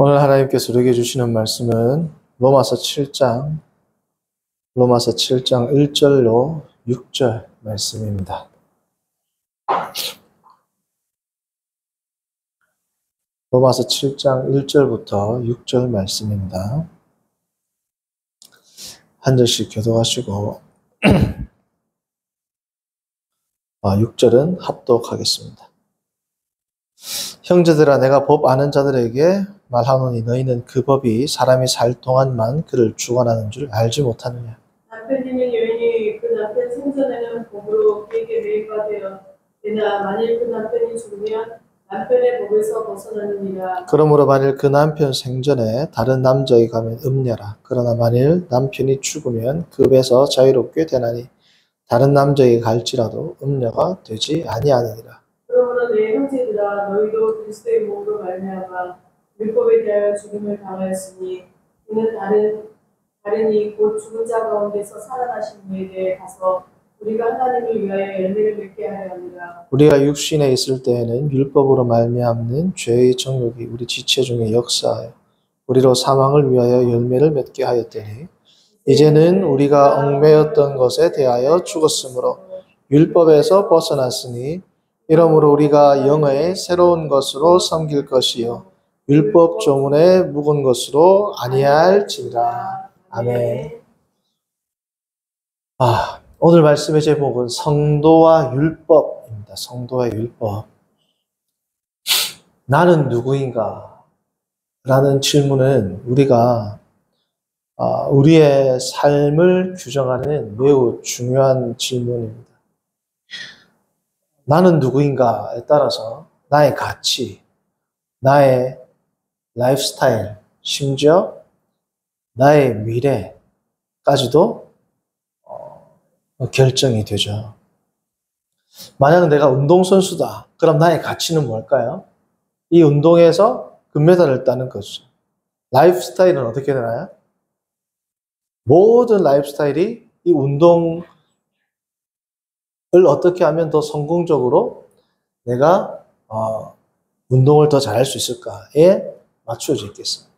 오늘 하나님께서 우리에게 주시는 말씀은 로마서 7장 1절로 6절 말씀입니다. 로마서 7장 1절부터 6절 말씀입니다. 한 절씩 교독하시고 6절은 합독하겠습니다. 형제들아, 내가 법 아는 자들에게 말하노니 너희는 그 법이 사람이 살 동안만 그를 주관하는 줄 알지 못하느냐. 남편 있는 여인이 그 남편 생전에는 법으로 그에게 매가 되어 되나 만일 그 남편이 죽으면 남편의 법에서 벗어나느니라. 그러므로 만일 그 남편 생전에 다른 남자에게 가면 음녀라. 그러나 만일 남편이 죽으면 그 법에서 자유롭게 되나니 다른 남자에게 갈지라도 음녀가 되지 아니하느니라. 그러므로 내 형제들아, 너희도 그리스도의 몸으로 말미암아 율법에 대하여 죽음을 당하였으니 이는 다른이 곧 죽은 자 가운데서 살아나신 이에 대해 가서 우리가 하나님을 위하여 열매를 맺게 하려 합니다. 우리가 육신에 있을 때에는 율법으로 말미암는 죄의 정욕이 우리 지체 중에 역사하여 우리로 사망을 위하여 열매를 맺게 하였더니 이제는 우리가 얽매였던 것에 대하여 죽었으므로 율법에서 벗어났으니 이러므로 우리가 영의 새로운 것으로 섬길 것이요 율법 조문에 묵은 것으로 아니할지니라. 아멘. 오늘 말씀의 제목은 성도와 율법입니다. 성도와 율법. 나는 누구인가? 라는 질문은 우리가 우리의 삶을 규정하는 매우 중요한 질문입니다. 나는 누구인가에 따라서 나의 가치, 나의 라이프 스타일, 심지어 나의 미래까지도 결정이 되죠. 만약 내가 운동선수다. 그럼 나의 가치는 뭘까요? 이 운동에서 금메달을 따는 거죠. 라이프 스타일은 어떻게 되나요? 모든 라이프 스타일이 이 운동을 어떻게 하면 더 성공적으로 내가 운동을 더 잘할 수 있을까에 맞추어져 있겠어요.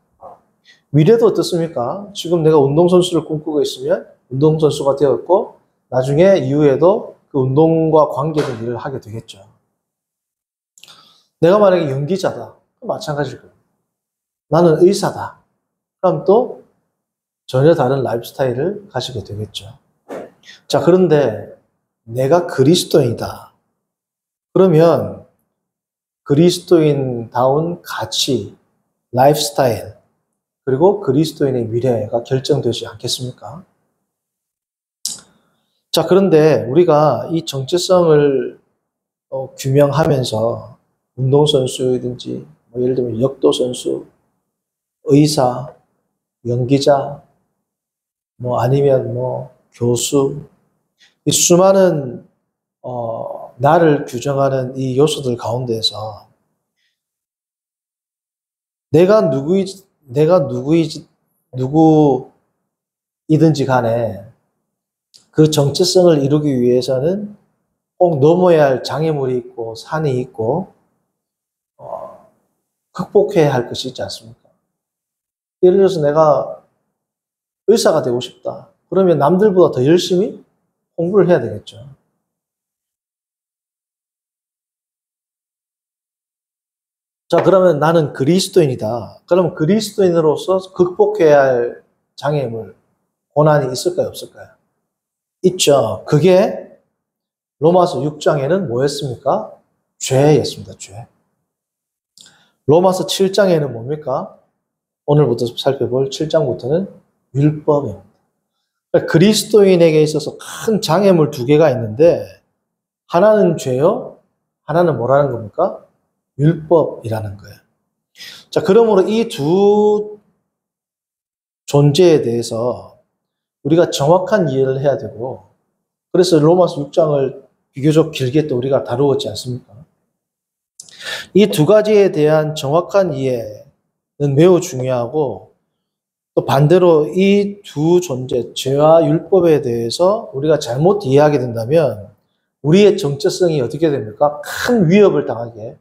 미래도 어떻습니까? 지금 내가 운동선수를 꿈꾸고 있으면 운동선수가 되었고 나중에 이후에도 그 운동과 관계된 일을 하게 되겠죠. 내가 만약에 연기자다. 마찬가지일 거예요. 나는 의사다. 그럼 또 전혀 다른 라이프 스타일을 가지게 되겠죠. 자, 그런데 내가 그리스도인이다. 그러면 그리스도인다운 가치, 라이프 스타일, 그리고 그리스도인의 미래가 결정되지 않겠습니까? 자, 그런데 우리가 이 정체성을 규명하면서 운동선수이든지 예를 들면 역도선수, 의사, 연기자, 아니면 교수, 이 수많은 나를 규정하는 이 요소들 가운데서 내가 누구이든지 간에 그 정체성을 이루기 위해서는 꼭 넘어야 할 장애물이 있고 산이 있고 극복해야 할 것이 있지 않습니까? 예를 들어서 내가 의사가 되고 싶다. 그러면 남들보다 더 열심히 공부를 해야 되겠죠. 자, 그러면 나는 그리스도인이다. 그러면 그리스도인으로서 극복해야 할 장애물, 고난이 있을까요? 없을까요? 있죠. 그게 로마서 6장에는 뭐였습니까? 죄였습니다. 죄. 로마서 7장에는 뭡니까? 오늘부터 살펴볼 7장부터는 율법입니다. 그러니까 그리스도인에게 있어서 큰 장애물 두 개가 있는데 하나는 죄요, 하나는 뭐라는 겁니까? 율법이라는 거예요. 자, 그러므로 이 두 존재에 대해서 우리가 정확한 이해를 해야 되고, 그래서 로마서 6장을 비교적 길게 또 우리가 다루었지 않습니까? 이 두 가지에 대한 정확한 이해는 매우 중요하고, 또 반대로 이 두 존재, 죄와 율법에 대해서 우리가 잘못 이해하게 된다면 우리의 정체성이 어떻게 됩니까? 큰 위협을 당하게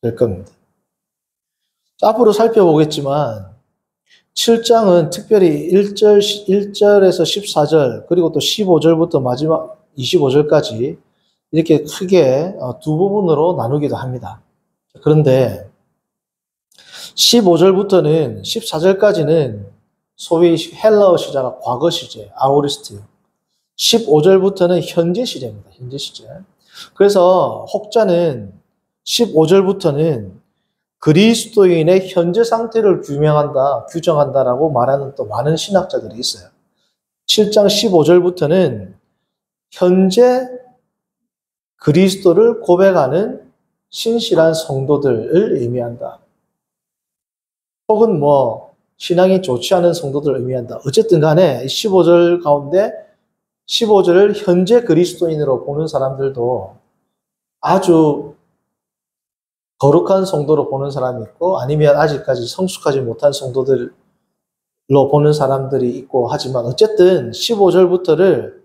될 겁니다. 자, 앞으로 살펴보겠지만 7장은 특별히 1절에서 14절 그리고 또 15절부터 마지막 25절까지 이렇게 크게 두 부분으로 나누기도 합니다. 그런데 15절부터는 14절까지는 소위 헬라어 시제가 과거 시제, 아오리스트. 15절부터는 현재 시제입니다. 현재 시제. 그래서 혹자는 15절부터는 그리스도인의 현재 상태를 규정한다라고 말하는 또 많은 신학자들이 있어요. 7장 15절부터는 현재 그리스도를 고백하는 신실한 성도들을 의미한다. 혹은 신앙이 좋지 않은 성도들을 의미한다. 어쨌든 간에 15절 가운데 15절을 현재 그리스도인으로 보는 사람들도 아주 거룩한 성도로 보는 사람이 있고 아니면 아직까지 성숙하지 못한 성도들로 보는 사람들이 있고 하지만 어쨌든 15절부터를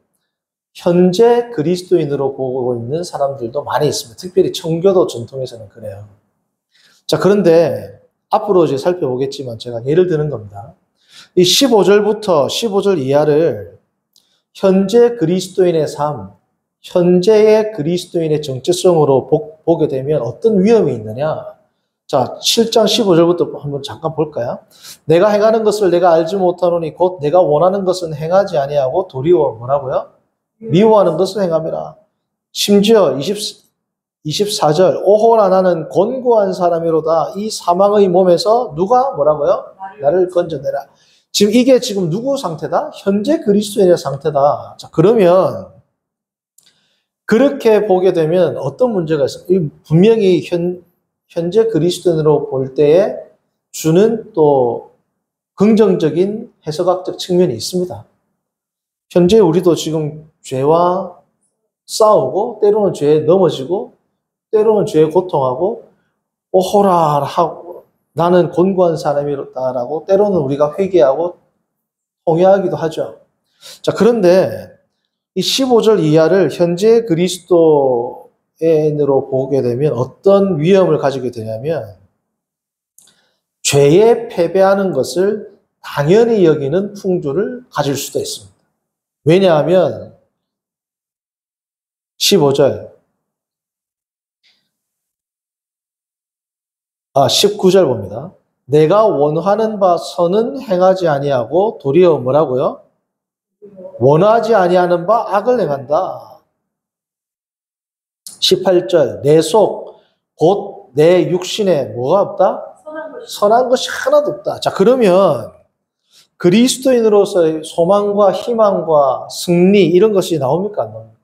현재 그리스도인으로 보고 있는 사람들도 많이 있습니다. 특별히 청교도 전통에서는 그래요. 자, 그런데 앞으로 이제 살펴보겠지만 제가 예를 드는 겁니다. 이 15절부터 15절 이하를 현재 그리스도인의 삶, 현재의 그리스도인의 정체성으로 보게 되면 어떤 위험이 있느냐? 자, 7장 15절부터 한번 잠깐 볼까요? 내가 행하는 것을 내가 알지 못하노니 곧 내가 원하는 것은 행하지 아니하고 도리어 뭐라고요? 미워하는 것을 행함이라. 심지어 24절 오호라 나는 곤고한 사람이로다. 이 사망의 몸에서 누가 뭐라고요? 나를 건져내라. 지금 이게 지금 누구 상태다? 현재 그리스도인의 상태다. 자, 그러면 그렇게 보게 되면 어떤 문제가 있어요? 분명히 현재 그리스도인으로 볼 때에 주는 또 긍정적인 해석학적 측면이 있습니다. 현재 우리도 지금 죄와 싸우고 때로는 죄에 넘어지고 때로는 죄에 고통하고 오호라 하고 나는 곤고한 사람이다라고 때로는 우리가 회개하고 통회하기도 하죠. 자, 그런데 이 15절 이하를 현재 그리스도인으로 보게 되면 어떤 위험을 가지게 되냐면 죄에 패배하는 것을 당연히 여기는 풍조를 가질 수도 있습니다. 왜냐하면 15절 19절 봅니다. 내가 원하는 바 선은 행하지 아니하고 도리어 뭐라고요? 원하지 아니하는 바 악을 행한다. 18절 내 속 곧 내 육신에 뭐가 없다? 선한 것이 하나도 없다. 자, 그러면 그리스도인으로서의 소망과 희망과 승리 이런 것이 나옵니까? 안 나옵니까?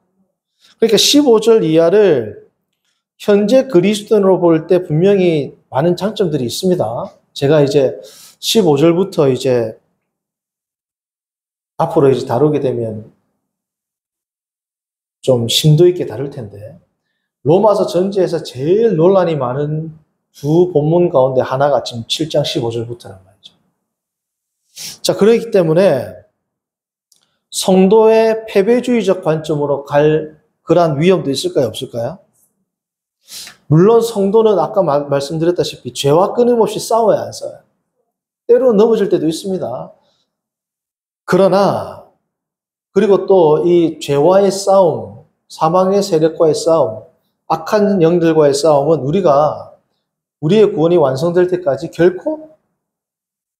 그러니까 15절 이하를 현재 그리스도인으로 볼 때 분명히 많은 장점들이 있습니다. 제가 이제 15절부터 이제 앞으로 이제 다루게 되면 좀 심도 있게 다룰 텐데 로마서 전체에서 제일 논란이 많은 두 본문 가운데 하나가 지금 7장 15절부터란 말이죠. 자, 그렇기 때문에 성도의 패배주의적 관점으로 갈 그러한 위험도 있을까요? 없을까요? 물론 성도는 아까 말씀드렸다시피 죄와 끊임없이 싸워야 안 싸워요. 때로는 넘어질 때도 있습니다. 그러나 그리고 또 이 죄와의 싸움, 사망의 세력과의 싸움, 악한 영들과의 싸움은 우리가 우리의 구원이 완성될 때까지 결코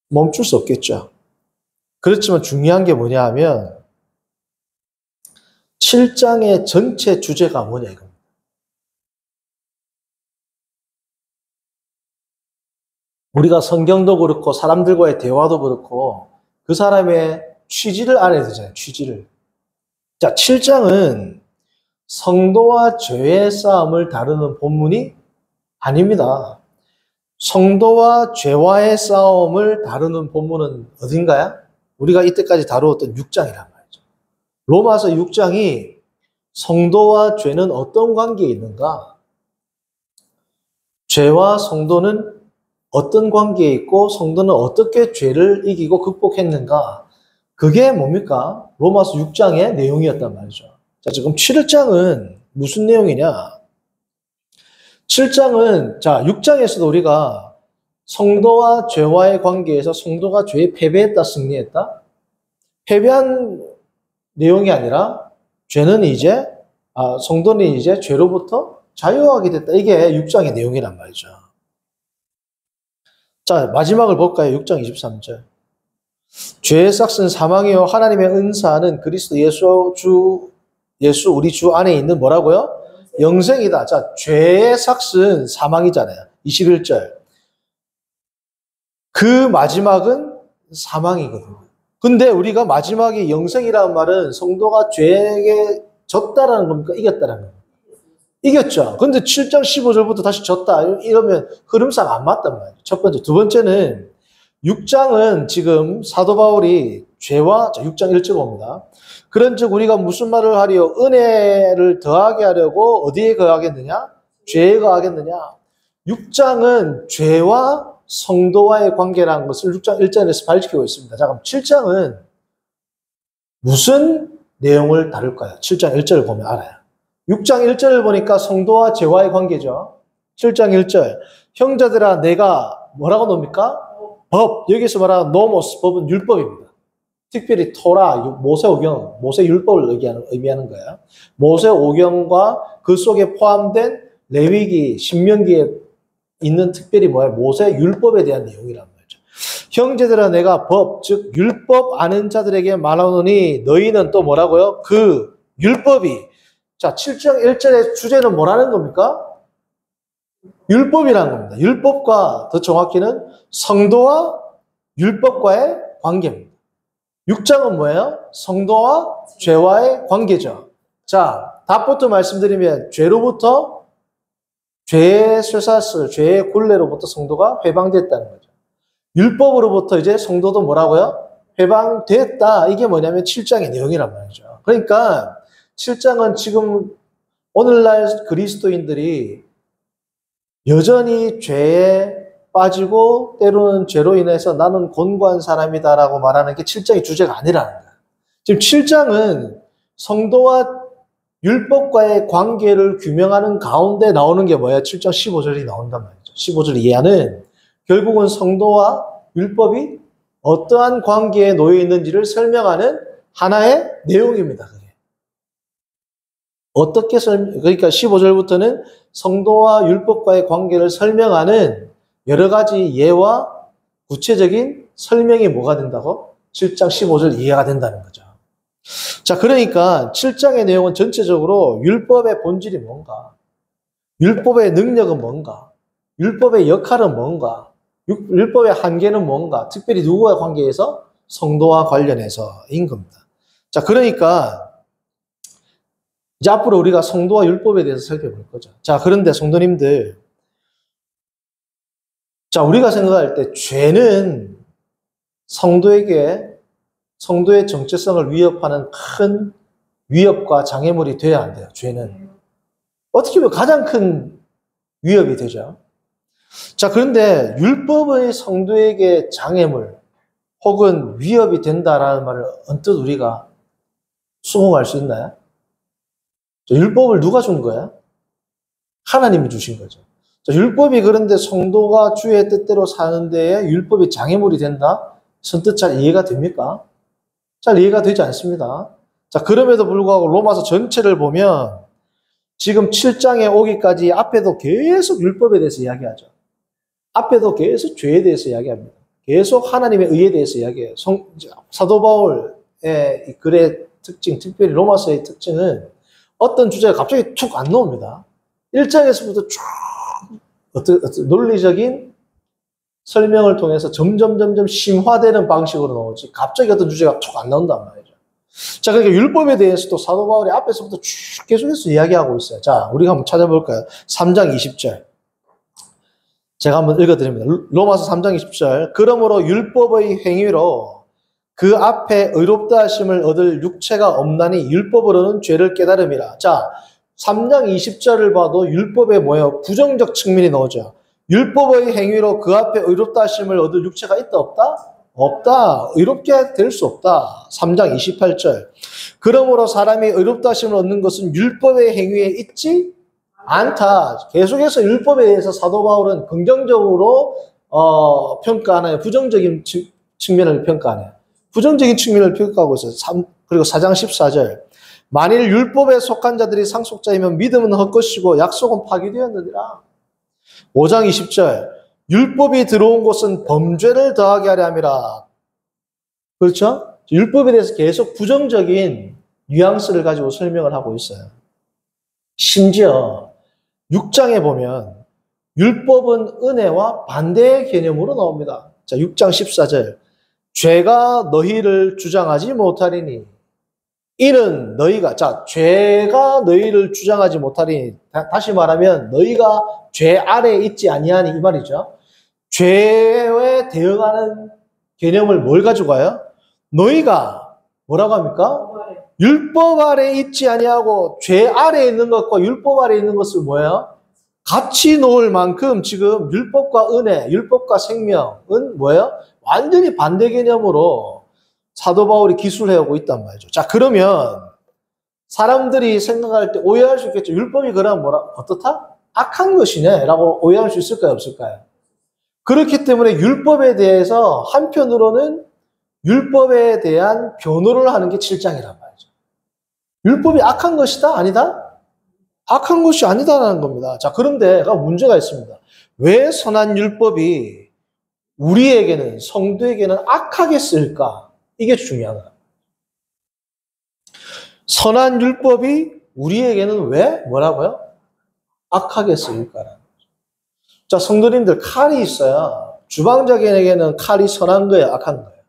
멈출 수 없겠죠. 그렇지만 중요한 게 뭐냐 하면 7장의 전체 주제가 뭐냐 이겁니다. 우리가 성경도 그렇고 사람들과의 대화도 그렇고 그 사람의 취지를 알아야 되잖아요. 취지를. 자, 7장은 성도와 죄의 싸움을 다루는 본문이 아닙니다. 성도와 죄와의 싸움을 다루는 본문은 어딘가요? 우리가 이때까지 다루었던 6장이란 말이죠. 로마서 6장이 성도와 죄는 어떤 관계에 있는가? 죄와 성도는 어떤 관계에 있고 성도는 어떻게 죄를 이기고 극복했는가? 그게 뭡니까? 로마서 6장의 내용이었단 말이죠. 자, 지금 7장은 무슨 내용이냐? 7장은, 자, 6장에서도 우리가 성도와 죄와의 관계에서 성도가 죄에 패배했다, 승리했다? 패배한 내용이 아니라 죄는 이제 성도는 이제 죄로부터 자유하게 됐다. 이게 6장의 내용이란 말이죠. 자, 마지막을 볼까요? 6장 23절. 죄의 삭은 사망이요 하나님의 은사는 그리스도 예수 우리 주 안에 있는 뭐라고요? 영생이다. 자, 죄의 삭은 사망이잖아요. 21절. 그 마지막은 사망이거든요. 근데 우리가 마지막이 영생이라는 말은 성도가 죄에게 졌다라는 겁니까? 이겼다라는 겁니까? 이겼죠. 근데 7장 15절부터 다시 졌다. 이러면 흐름상 안 맞단 말이에요. 첫 번째. 두 번째는 6장은 지금 사도 바울이 죄와, 자, 6장 1절 봅니다. 그런 즉 우리가 무슨 말을 하리요? 은혜를 더하게 하려고 어디에 거하겠느냐? 죄에 거하겠느냐? 6장은 죄와 성도와의 관계라는 것을 6장 1절에서 밝히고 있습니다. 자, 그럼 7장은 무슨 내용을 다룰까요? 7장 1절을 보면 알아요. 6장 1절을 보니까 성도와 죄와의 관계죠. 7장 1절. 형제들아 내가 뭐라고 놉니까? 법. 여기서 말하는 노모스, 법은 율법입니다. 특별히 토라, 모세오경, 모세율법을 의미하는 거예요. 모세오경과 그 속에 포함된 레위기, 신명기에 있는 특별히 뭐야? 모세율법에 대한 내용이란 말이죠. 형제들아 내가 법, 즉 율법 아는 자들에게 말하노니 너희는 또 뭐라고요? 그 율법이. 자, 7장 1절의 주제는 뭐라는 겁니까? 율법이라는 겁니다. 율법과 더 정확히는 성도와 율법과의 관계입니다. 6장은 뭐예요? 성도와 죄와의 관계죠. 자, 답부터 말씀드리면 죄로부터 죄의 쇠사슬, 죄의 굴레로부터 성도가 해방됐다는 거죠. 율법으로부터 이제 성도도 뭐라고요? 해방됐다. 이게 뭐냐면 7장의 내용이란 말이죠. 그러니까 7장은 지금 오늘날 그리스도인들이 여전히 죄에 빠지고 때로는 죄로 인해서 나는 곤고한 사람이다라고 말하는 게 7장의 주제가 아니라는 거예요. 지금 7장은 성도와 율법과의 관계를 규명하는 가운데 나오는 게 뭐야? 7장 15절이 나온단 말이죠. 15절 이하는 결국은 성도와 율법이 어떠한 관계에 놓여 있는지를 설명하는 하나의 내용입니다. 그게. 어떻게 그러니까 15절부터는 성도와 율법과의 관계를 설명하는 여러 가지 예와 구체적인 설명이 뭐가 된다고? 7장 15절 이해가 된다는 거죠. 자, 그러니까 7장의 내용은 전체적으로 율법의 본질이 뭔가, 율법의 능력은 뭔가, 율법의 역할은 뭔가, 율법의 한계는 뭔가, 특별히 누구와 관계해서? 성도와 관련해서인 겁니다. 자, 그러니까 이제 앞으로 우리가 성도와 율법에 대해서 살펴볼 거죠. 자, 그런데 성도님들, 자, 우리가 생각할 때 죄는 성도의 정체성을 위협하는 큰 위협과 장애물이 돼야 안 돼요. 죄는. 어떻게 보면 가장 큰 위협이 되죠. 자, 그런데 율법의 성도에게 장애물 혹은 위협이 된다라는 말을 언뜻 우리가 수긍할 수 있나요? 율법을 누가 준 거야? 하나님이 주신 거죠. 자, 율법이 그런데 성도가 주의 뜻대로 사는 데에 율법이 장애물이 된다? 선뜻 잘 이해가 됩니까? 잘 이해가 되지 않습니다. 자, 그럼에도 불구하고 로마서 전체를 보면 지금 7장에 오기까지 앞에도 계속 율법에 대해서 이야기하죠. 앞에도 계속 죄에 대해서 이야기합니다. 계속 하나님의 의에 대해서 이야기해요. 사도 바울의 글의 특징, 특별히 로마서의 특징은 어떤 주제가 갑자기 툭 안 나옵니다. 1장에서부터 쭉 어떤 논리적인 설명을 통해서 점점 심화되는 방식으로 나오지 갑자기 어떤 주제가 툭 안 나온단 말이죠. 자, 그러니까 율법에 대해서도 사도 바울이 앞에서부터 쭉 계속해서 이야기하고 있어요. 자, 우리가 한번 찾아볼까요? 3장 20절. 제가 한번 읽어드립니다. 로마서 3장 20절. 그러므로 율법의 행위로 그 앞에 의롭다 하심을 얻을 육체가 없나니 율법으로는 죄를 깨달음이라. 자, 3장 20절을 봐도 율법의 뭐예요? 부정적 측면이 나오죠. 율법의 행위로 그 앞에 의롭다 하심을 얻을 육체가 있다 없다? 없다. 의롭게 될 수 없다. 3장 28절. 그러므로 사람이 의롭다 하심을 얻는 것은 율법의 행위에 있지 않다. 계속해서 율법에 대해서 사도 바울은 긍정적으로 평가하나요? 부정적인 측면을 평가하나요? 부정적인 측면을 평가하고 있어요. 그리고 4장 14절. 만일 율법에 속한 자들이 상속자이면 믿음은 헛것이고 약속은 파기되었느니라. 5장 20절. 율법이 들어온 곳은 범죄를 더하게 하려 함이라. 그렇죠? 율법에 대해서 계속 부정적인 뉘앙스를 가지고 설명을 하고 있어요. 심지어 6장에 보면 율법은 은혜와 반대의 개념으로 나옵니다. 자, 6장 14절. 죄가 너희를 주장하지 못하리니 이는 너희가 죄가 너희를 주장하지 못하리니 다시 말하면 너희가 죄 아래에 있지 아니하니 이 말이죠. 죄에 대응하는 개념을 뭘 가지고 가요? 너희가 뭐라고 합니까? 율법 아래에 있지 아니하고 죄 아래에 있는 것과 율법 아래에 있는 것을 뭐예요? 같이 놓을 만큼 지금 율법과 은혜, 율법과 생명은 뭐예요? 완전히 반대 개념으로 사도 바울이 기술해오고 있단 말이죠. 자, 그러면 사람들이 생각할 때 오해할 수 있겠죠. 율법이 그러면 어떻다? 악한 것이네 라고 오해할 수 있을까요? 없을까요? 그렇기 때문에 율법에 대해서 한편으로는 율법에 대한 변호를 하는 게 7장이란 말이죠. 율법이 악한 것이다? 아니다? 악한 것이 아니다라는 겁니다. 자, 그런데 문제가 있습니다. 왜 선한 율법이 우리에게는, 성도에게는 악하게 쓰일까? 이게 중요한 거예요. 선한 율법이 우리에게는 왜 뭐라고요? 악하게 쓰일까라는 거죠. 자, 성도님들 칼이 있어요. 주방장에게는 칼이 선한 거예요, 악한 거예요?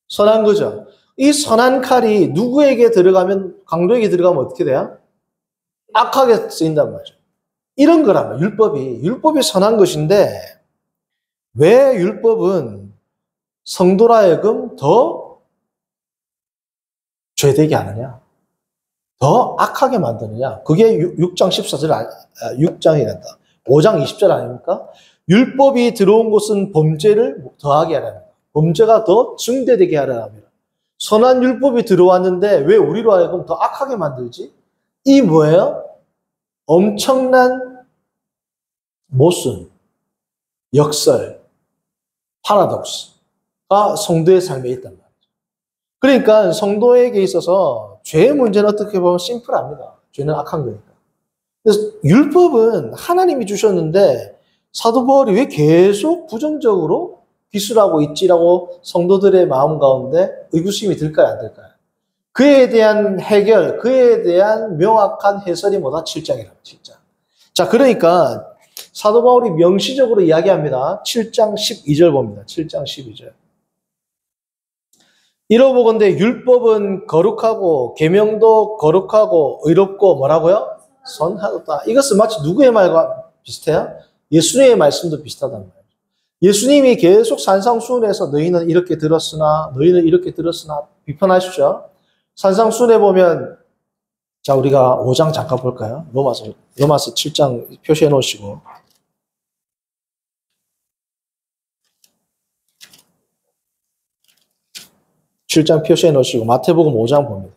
선한 거죠. 이 선한 칼이 누구에게 들어가면, 강도에게 들어가면 어떻게 돼요? 악하게 쓰인단 말이죠. 이런 거라면 율법이 선한 것인데 왜 율법은 성도라 하여금 더 죄되게 하느냐? 더 악하게 만드느냐? 그게 6장 14절, 6장이란다. 5장 20절 아닙니까? 율법이 들어온 곳은 범죄를 더하게 하라. 범죄가 더 증대되게 하라 합니다. 선한 율법이 들어왔는데 왜 우리로 하여금 더 악하게 만들지? 이 뭐예요? 엄청난 모순, 역설, 파라독스가 성도의 삶에 있단 말이죠. 그러니까 성도에게 있어서 죄의 문제는 어떻게 보면 심플합니다. 죄는 악한 거니까. 그래서 율법은 하나님이 주셨는데 사도 바울이 왜 계속 부정적으로 기술하고 있지라고 성도들의 마음 가운데 의구심이 들까요, 안 들까요? 그에 대한 해결, 그에 대한 명확한 해설이 뭐다? 7장이라고, 7장. 자, 그러니까 사도 바울이 명시적으로 이야기합니다. 7장 12절 봅니다. 7장 12절. 이러보건대 율법은 거룩하고 계명도 거룩하고 의롭고 뭐라고요? 선하다. 이것은 마치 누구의 말과 비슷해요? 예수님의 말씀도 비슷하단 말이에요. 예수님이 계속 산상수훈에서 너희는 이렇게 들었으나 너희는 이렇게 들었으나 비판하시죠. 산상수훈에 보면 자, 우리가 5장 잠깐 볼까요? 로마서 7장 표시해 놓으시고. (7장) 표시해 놓으시고 마태복음 5장 봅니다.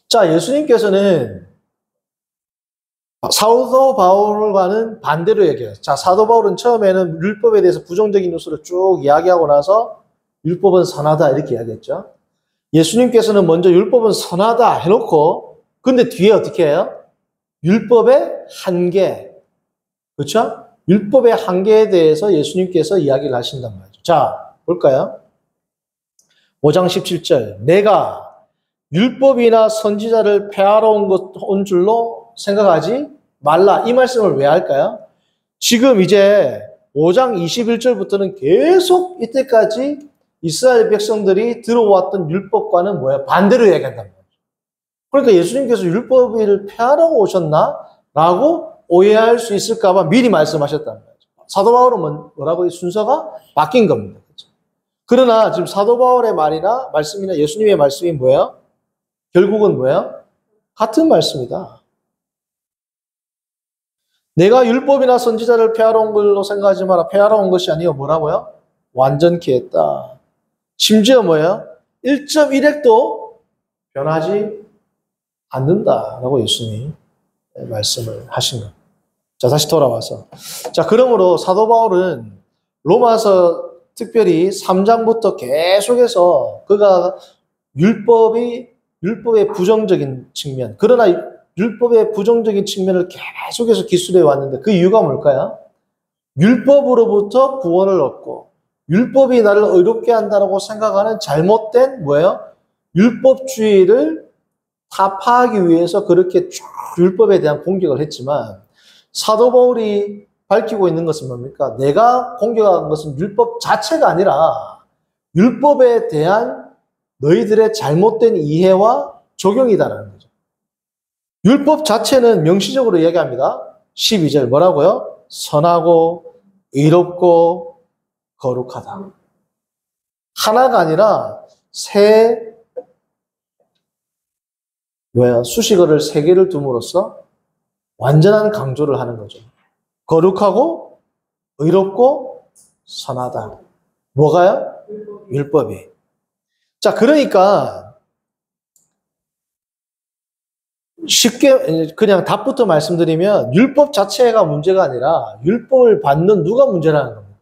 자, 예수님께서는 사도 바울과는 반대로 얘기해요. 자, 사도 바울은 처음에는 율법에 대해서 부정적인 요소를 쭉 이야기하고 나서 율법은 선하다 이렇게 이야기했죠. 예수님께서는 먼저 율법은 선하다 해놓고 근데 뒤에 어떻게 해요? 율법의 한계, 그렇죠? 율법의 한계에 대해서 예수님께서 이야기를 하신단 말이죠. 자, 볼까요? 5장 17절. 내가 율법이나 선지자를 폐하러 온 줄로 생각하지 말라. 이 말씀을 왜 할까요? 지금 이제 5장 21절부터는 계속 이때까지 이스라엘 백성들이 들어왔던 율법과는 뭐야? 반대로 얘기한단 말이에요. 그러니까 예수님께서 율법을 폐하라고 오셨나? 라고 오해할 수 있을까봐 미리 말씀하셨단 말이에요. 사도 바울은 뭐라고? 순서가 바뀐 겁니다. 그렇죠? 그러나 지금 사도 바울의 말이나 말씀이나 예수님의 말씀이 뭐예요? 결국은 뭐예요? 같은 말씀이다. 내가 율법이나 선지자를 폐하러 온 걸로 생각하지 마라. 폐하러 온 것이 아니요 뭐라고요? 완전케 했다. 심지어 뭐예요? 1.1핵도 변하지 않는다라고 예수님이 말씀을 하신 것. 자, 다시 돌아와서. 자, 그러므로 사도 바울은 로마서 특별히 3장부터 계속해서 그가 율법의 부정적인 측면, 그러나 율법의 부정적인 측면을 계속해서 기술해 왔는데 그 이유가 뭘까요? 율법으로부터 구원을 얻고 율법이 나를 의롭게 한다고 생각하는 잘못된 뭐예요? 율법주의를 타파하기 위해서 그렇게 쭉 율법에 대한 공격을 했지만 사도 바울이 밝히고 있는 것은 뭡니까? 내가 공격한 것은 율법 자체가 아니라 율법에 대한 너희들의 잘못된 이해와 적용이다라는 거죠. 율법 자체는 명시적으로 이야기합니다. 12절 뭐라고요? 선하고 의롭고 거룩하다. 하나가 아니라 수식어를 세 개를 둠으로써 완전한 강조를 하는 거죠. 거룩하고 의롭고 선하다. 뭐가요? 율법이. 자, 그러니까 쉽게 그냥 답부터 말씀드리면 율법 자체가 문제가 아니라 율법을 받는 누가 문제라는 겁니다.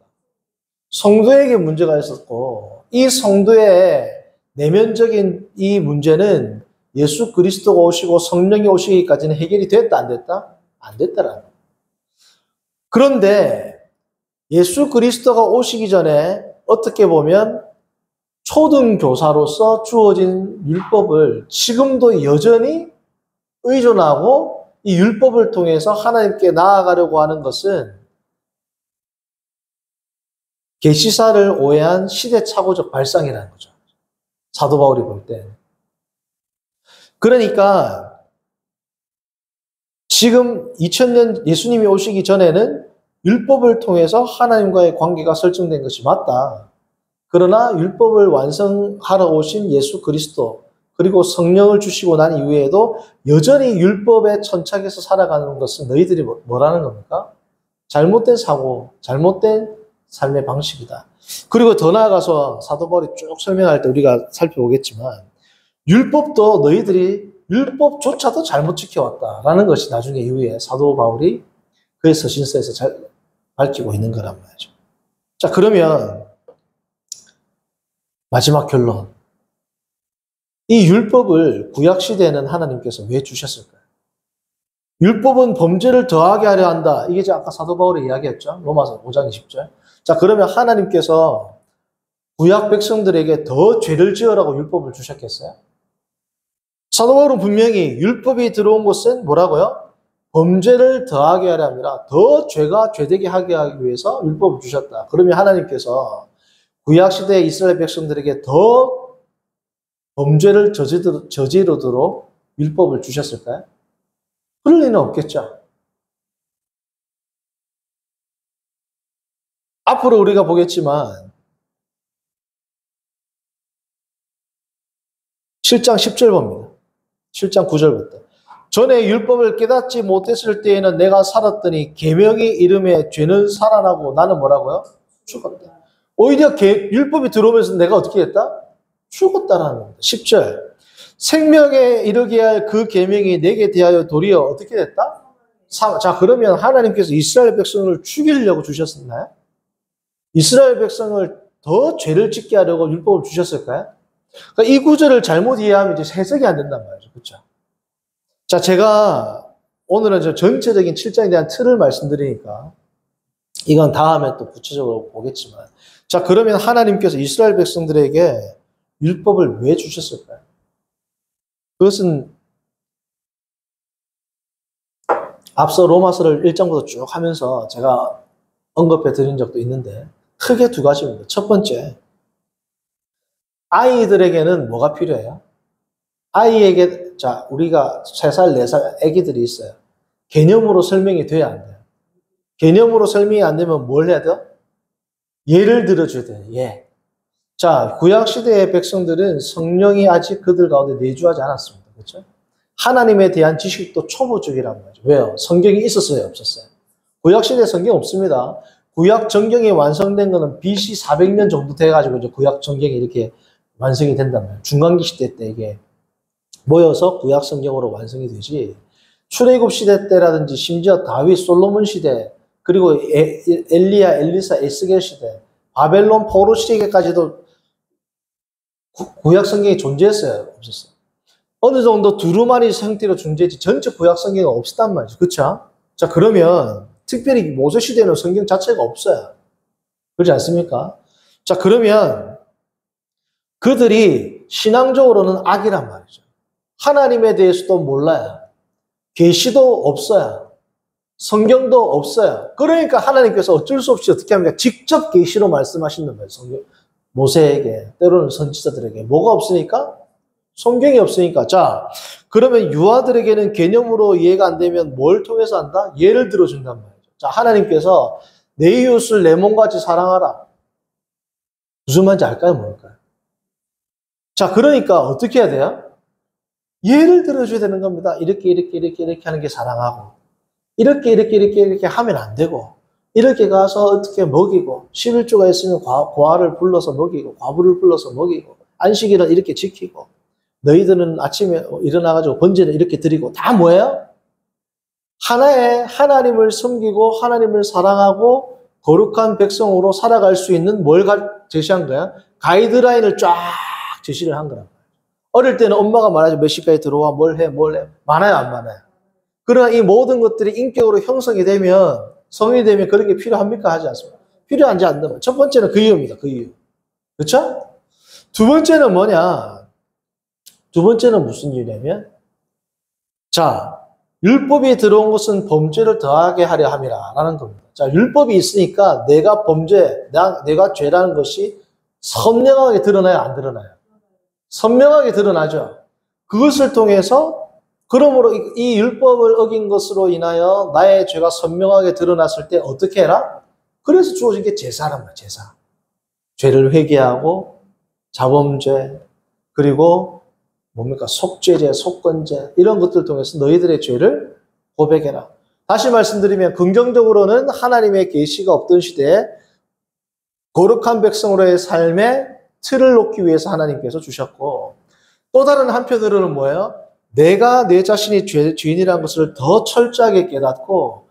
성도에게 문제가 있었고 이 성도의 내면적인 이 문제는 예수 그리스도가 오시고 성령이 오시기까지는 해결이 됐다 안 됐다? 안 됐다라는 거예요. 그런데 예수 그리스도가 오시기 전에 어떻게 보면 초등교사로서 주어진 율법을 지금도 여전히 의존하고 이 율법을 통해서 하나님께 나아가려고 하는 것은 계시사를 오해한 시대착오적 발상이라는 거죠. 사도 바울이 볼 때. 그러니까 지금 2000년 예수님이 오시기 전에는 율법을 통해서 하나님과의 관계가 설정된 것이 맞다. 그러나 율법을 완성하러 오신 예수 그리스도 그리고 성령을 주시고 난 이후에도 여전히 율법에 천착해서 살아가는 것은 너희들이 뭐라는 겁니까? 잘못된 사고, 잘못된 삶의 방식이다. 그리고 더 나아가서 사도 바울이 쭉 설명할 때 우리가 살펴보겠지만 율법도 너희들이 율법조차도 잘못 지켜왔다라는 것이 나중에 이후에 사도 바울이 그의 서신서에서 잘 밝히고 있는 거란 말이죠. 자, 그러면 마지막 결론. 이 율법을 구약시대에는 하나님께서 왜 주셨을까요? 율법은 범죄를 더하게 하려 한다. 이게 아까 사도 바울이 이야기했죠. 로마서 5장 20절. 자, 그러면 하나님께서 구약 백성들에게 더 죄를 지으라고 율법을 주셨겠어요? 사도 바울은 분명히 율법이 들어온 것은 뭐라고요? 범죄를 더하게 하려 함이라 더 죄가 죄되게 하게 하기 위해서 율법을 주셨다. 그러면 하나님께서 구약시대의 이스라엘 백성들에게 더 범죄를 저지르도록 율법을 주셨을까요? 그럴 리는 없겠죠. 앞으로 우리가 보겠지만 7장 10절 봅니다. 7장 9절부터. 전에 율법을 깨닫지 못했을 때에는 내가 살았더니 계명이 이름에 죄는 살아나고 나는 뭐라고요? 죽었다. 오히려 율법이 들어오면서 내가 어떻게 했다? 죽었다라는 겁니다. 10절. 생명에 이르게 할 그 계명이 내게 대하여 도리어 어떻게 됐다? 자, 그러면 하나님께서 이스라엘 백성을 죽이려고 주셨나요? 이스라엘 백성을 더 죄를 짓게 하려고 율법을 주셨을까요? 그러니까 이 구절을 잘못 이해하면 이제 해석이 안 된단 말이죠. 그렇죠? 자, 제가 오늘은 전체적인 7장에 대한 틀을 말씀드리니까 이건 다음에 또 구체적으로 보겠지만, 자, 그러면 하나님께서 이스라엘 백성들에게 율법을 왜 주셨을까요? 그것은 앞서 로마서를 1장부터 쭉 하면서 제가 언급해 드린 적도 있는데 크게 두 가지입니다. 첫 번째, 아이들에게는 뭐가 필요해요? 아이에게, 자, 우리가 3살, 4살 아기들이 있어요. 개념으로 설명이 돼야 안 돼요. 개념으로 설명이 안 되면 뭘 해야 돼요? 예를 들어줘야 돼요. 예. 자, 구약시대의 백성들은 성령이 아직 그들 가운데 내주하지 않았습니다. 그렇죠? 하나님에 대한 지식도 초보적이란 말이죠. 왜요? 성경이 있었어요? 없었어요? 구약시대에 성경 없습니다. 구약 정경이 완성된 거는 BC 400년 정도 돼가지고 이제 구약 정경이 이렇게 완성이 된단 말이에요. 중간기 시대 때 이게 모여서 구약 성경으로 완성이 되지. 출애굽 시대 때라든지 심지어 다윗, 솔로몬 시대, 그리고 엘리야, 엘리사, 에스겔 시대, 바벨론 포로 시대까지도 구약 성경이 존재했어요? 없었어요? 어느 정도 두루마리 형태로 존재했지 전체 구약 성경은 없었단 말이죠. 그쵸? 자, 그러면 특별히 모세 시대는 성경 자체가 없어요. 그렇지 않습니까? 자, 그러면 그들이 신앙적으로는 악이란 말이죠. 하나님에 대해서도 몰라요. 계시도 없어요. 성경도 없어요. 그러니까 하나님께서 어쩔 수 없이 어떻게 합니까? 직접 계시로 말씀하신단 말이에요. 성경. 모세에게, 때로는 선지자들에게. 뭐가 없으니까? 성경이 없으니까. 자, 그러면 유아들에게는 개념으로 이해가 안 되면 뭘 통해서 한다? 예를 들어준단 말이죠. 자, 하나님께서 내 이웃을 내 몸같이 사랑하라. 무슨 말인지 알까요? 뭘까요? 자, 그러니까 어떻게 해야 돼요? 예를 들어줘야 되는 겁니다. 이렇게 하는 게 사랑하고, 이렇게 하면 안 되고, 이렇게 가서 어떻게 먹이고, 11조가 있으면 고아를 불러서 먹이고, 과부를 불러서 먹이고, 안식일은 이렇게 지키고, 너희들은 아침에 일어나가지고 번제를 이렇게 드리고, 다 뭐예요? 하나의 하나님을 섬기고, 하나님을 사랑하고, 거룩한 백성으로 살아갈 수 있는 뭘 제시한 거야? 가이드라인을 쫙 제시를 한 거란 말이에요. 어릴 때는 엄마가 말하죠. 몇 시까지 들어와, 뭘 해. 많아요, 안 많아요? 그러나 이 모든 것들이 인격으로 형성이 되면, 성인이 되면 그런 게 필요합니까? 하지 않습니까? 필요한지 안 되면. 첫 번째는 그 이유입니다. 그 이유. 그렇죠? 두 번째는 뭐냐? 두 번째는 무슨 이유냐면, 자, 율법이 들어온 것은 범죄를 더하게 하려 함이라 라는 겁니다. 자, 율법이 있으니까 내가 범죄, 내가 죄라는 것이 선명하게 드러나요? 안 드러나요? 선명하게 드러나죠. 그것을 통해서 그러므로 이 율법을 어긴 것으로 인하여 나의 죄가 선명하게 드러났을 때 어떻게 해라? 그래서 주어진 게 제사란 말이에요. 제사. 죄를 회개하고 자범죄 그리고 뭡니까? 속죄제, 속건제 이런 것들을 통해서 너희들의 죄를 고백해라. 다시 말씀드리면 긍정적으로는 하나님의 계시가 없던 시대에 거룩한 백성으로의 삶의 틀을 놓기 위해서 하나님께서 주셨고 또 다른 한편으로는 뭐예요? 내가 내 자신이 죄인이라는 것을 더 철저하게 깨닫고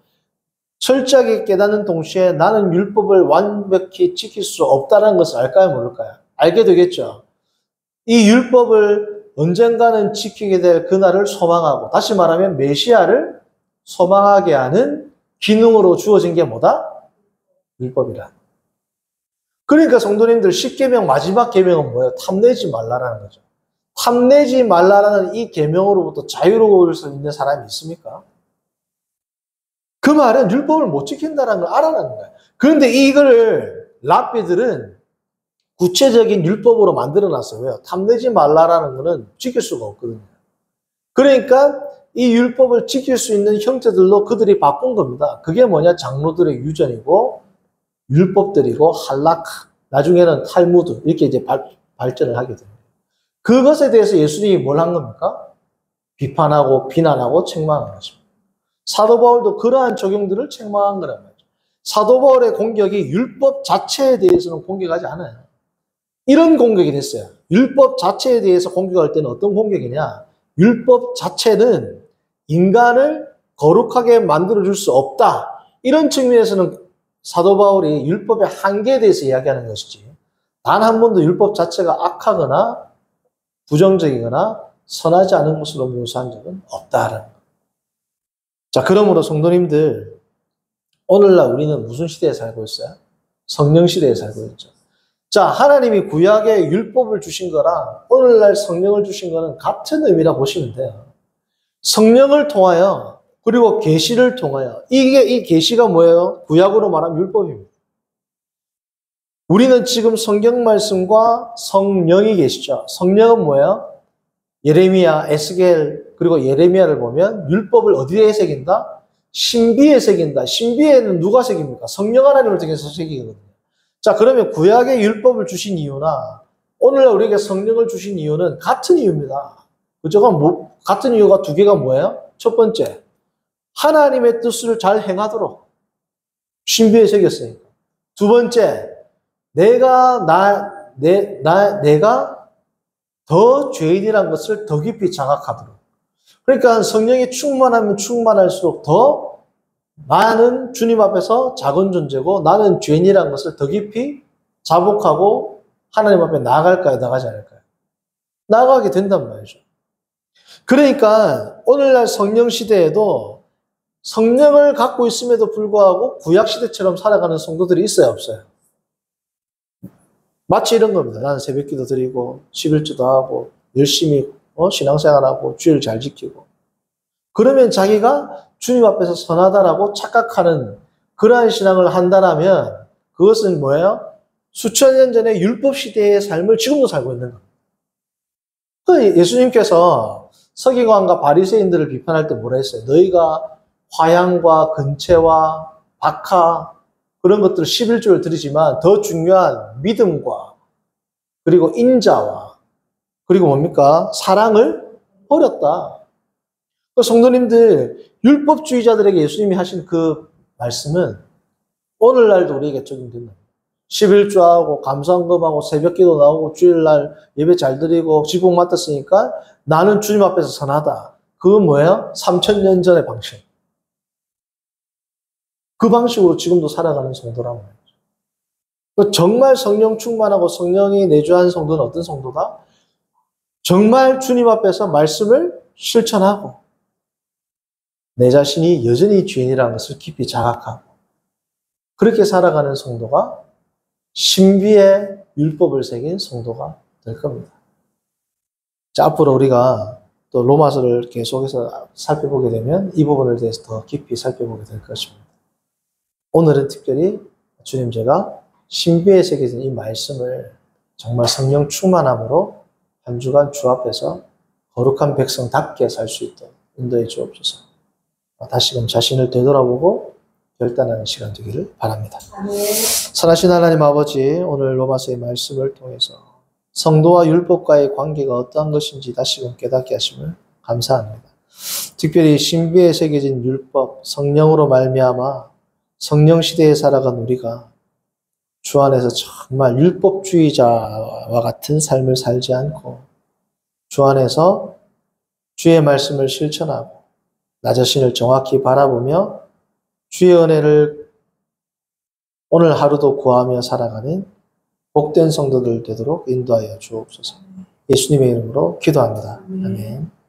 철저하게 깨닫는 동시에 나는 율법을 완벽히 지킬 수 없다는 것을 알까요? 모를까요? 알게 되겠죠. 이 율법을 언젠가는 지키게 될 그날을 소망하고 다시 말하면 메시아를 소망하게 하는 기능으로 주어진 게 뭐다? 율법이라. 그러니까 성도님들 10계명 마지막 계명은 뭐예요? 탐내지 말라라는 거죠. 탐내지 말라라는 이 계명으로부터 자유로울 수 있는 사람이 있습니까? 그 말은 율법을 못 지킨다는 걸 알아라는 거예요. 그런데 이걸 랍비들은 구체적인 율법으로 만들어놨어요. 왜요? 탐내지 말라라는 거는 지킬 수가 없거든요. 그러니까 이 율법을 지킬 수 있는 형태들로 그들이 바꾼 겁니다. 그게 뭐냐? 장로들의 유전이고 율법들이고 할라카, 나중에는 탈무드 이렇게 이제 발전을 하게 됩니다. 그것에 대해서 예수님이 뭘 한 겁니까? 비판하고 비난하고 책망한 것입니다. 사도 바울도 그러한 적용들을 책망한 거란 말이죠. 사도 바울의 공격이 율법 자체에 대해서는 공격하지 않아요. 이런 공격이 됐어요. 율법 자체에 대해서 공격할 때는 어떤 공격이냐? 율법 자체는 인간을 거룩하게 만들어줄 수 없다. 이런 측면에서는 사도 바울이 율법의 한계에 대해서 이야기하는 것이지 단 한 번도 율법 자체가 악하거나 부정적이거나 선하지 않은 것으로 묘사한 적은 없다는 것. 자, 그러므로 성도님들 오늘날 우리는 무슨 시대에 살고 있어요? 성령 시대에 살고 있죠. 자, 하나님이 구약에 율법을 주신 거랑 오늘날 성령을 주신 거는 같은 의미라 보시면 돼요. 성령을 통하여 그리고 계시를 통하여 이 계시가 뭐예요? 구약으로 말하면 율법입니다. 우리는 지금 성경 말씀과 성령이 계시죠. 성령은 뭐예요? 예레미야, 에스겔 그리고 예레미야를 보면 율법을 어디에 새긴다? 신비에 새긴다. 신비에는 누가 새깁니까? 성령 하나님을 통해서 새기거든요. 자, 그러면 구약의 율법을 주신 이유나 오늘날 우리에게 성령을 주신 이유는 같은 이유입니다. 그죠? 같은 이유가 두 개가 뭐예요? 첫 번째, 하나님의 뜻을 잘 행하도록 신비에 새겼으니까. 두 번째, 내가 더 죄인이란 것을 더 깊이 자각하도록. 그러니까 성령이 충만하면 충만할수록 더 많은 주님 앞에서 작은 존재고 나는 죄인이란 것을 더 깊이 자복하고 하나님 앞에 나아갈까요? 나가지 않을까요? 나아가게 된단 말이죠. 그러니까 오늘날 성령 시대에도 성령을 갖고 있음에도 불구하고 구약 시대처럼 살아가는 성도들이 있어요, 없어요? 마치 이런 겁니다. 나는 새벽기도 드리고 11주도 하고 열심히 신앙생활하고 주의를 잘 지키고 그러면 자기가 주님 앞에서 선하다라고 착각하는 그러한 신앙을 한다라면 그것은 뭐예요? 수천 년 전에 율법 시대의 삶을 지금도 살고 있는 겁니다. 예수님께서 서기관과 바리새인들을 비판할 때 뭐라 했어요? 너희가 화양과 근체와 박하 그런 것들 11조를 드리지만 더 중요한 믿음과 그리고 인자와 그리고 뭡니까? 사랑을 버렸다. 성도님들 율법주의자들에게 예수님이 하신 그 말씀은 오늘날도 우리에게 적용된다. 11조하고 감사헌금하고 새벽기도 나오고 주일날 예배 잘 드리고 지복 맡았으니까 나는 주님 앞에서 선하다. 그건 뭐예요? 3000년 전의 방식. 그 방식으로 지금도 살아가는 성도란 말이죠. 정말 성령 충만하고 성령이 내주한 성도는 어떤 성도다? 정말 주님 앞에서 말씀을 실천하고 내 자신이 여전히 죄인이라는 것을 깊이 자각하고 그렇게 살아가는 성도가 신비의 율법을 새긴 성도가 될 겁니다. 자, 앞으로 우리가 또 로마서를 계속해서 살펴보게 되면 이 부분에 대해서 더 깊이 살펴보게 될 것입니다. 오늘은 특별히 주님 제가 신비에 새겨진 이 말씀을 정말 성령 충만함으로 한 주간 주 앞에서 거룩한 백성답게 살 수 있도록 인도해 주옵소서. 다시금 자신을 되돌아보고 결단하는 시간 되기를 바랍니다. 선하신 하나님 아버지, 오늘 로마서의 말씀을 통해서 성도와 율법과의 관계가 어떠한 것인지 다시금 깨닫게 하심을 감사합니다. 특별히 신비에 새겨진 율법, 성령으로 말미암아 성령 시대에 살아간 우리가 주 안에서 정말 율법주의자와 같은 삶을 살지 않고 주 안에서 주의 말씀을 실천하고 나 자신을 정확히 바라보며 주의 은혜를 오늘 하루도 구하며 살아가는 복된 성도들 되도록 인도하여 주옵소서. 예수님의 이름으로 기도합니다. 아멘.